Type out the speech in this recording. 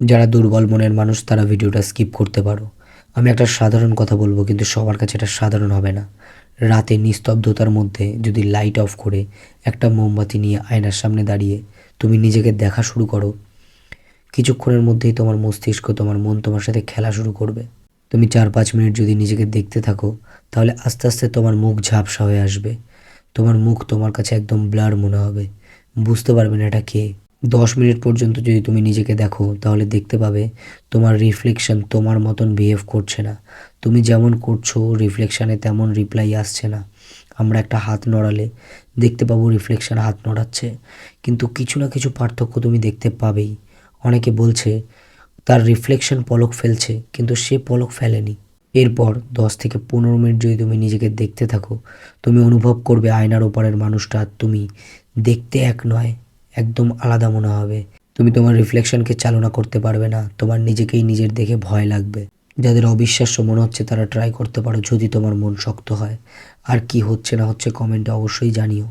যারা দুর্বল মনের মানুষ তারা ভিডিওটা স্কিপ করতে পারো। আমি একটা সাধারণ কথা বলবো, কিন্তু সবার কাছে এটা সাধারণ হবে না। রাতে নিস্তব্ধতার মধ্যে যদি লাইট অফ করে একটা মোমবাতি নিয়ে আয়নার সামনে দাঁড়িয়ে তুমি নিজেকে দেখা শুরু করো, কিছুক্ষণের মধ্যেই তোমার মস্তিষ্ক, তোমার মন তোমার সাথে খেলা শুরু করবে। তুমি 4-5 মিনিট যদি নিজেকে দেখতে থাকো, তাহলে আস্তে আস্তে তোমার মুখ ঝাপসা হয়ে আসবে। তোমার মুখ তোমার কাছে একদম ব্লার মনে হবে, বুঝতে পারবে না এটা কে। 10 মিনিট পর্যন্ত যদি তুমি নিজেকে দেখো, তাহলে দেখতে পাবে তোমার রিফ্লেকশন তোমার মতন বিহেভ করছে না। তুমি যেমন করছো রিফ্লেকশানে তেমন রিপ্লাই আসছে না। আমরা একটা হাত নড়ালে দেখতে পাবো রিফ্লেকশান হাত নড়াচ্ছে, কিন্তু কিছু না কিছু পার্থক্য তুমি দেখতে পাবেই। অনেকে বলছে তার রিফ্লেকশন পলক ফেলছে, কিন্তু সে পলক ফেলেনি। এরপর 10 থেকে 15 মিনিট যদি তুমি নিজেকে দেখতে থাকো, তুমি অনুভব করবে আয়নার ওপারের মানুষটা আর তুমি দেখতে এক নয়, একদম আলাদা মনে হবে। তুমি তোমার রিফ্লেকশনকে চালনা করতে পারবে না, তোমার নিজেকেই নিজের দেখে ভয় লাগবে। যাদের অবিশ্বাস্য মনে হচ্ছে তারা ট্রাই করতে পারো, যদি তোমার মন শক্ত হয়। আর কি হচ্ছে না হচ্ছে কমেন্টে অবশ্যই জানিও।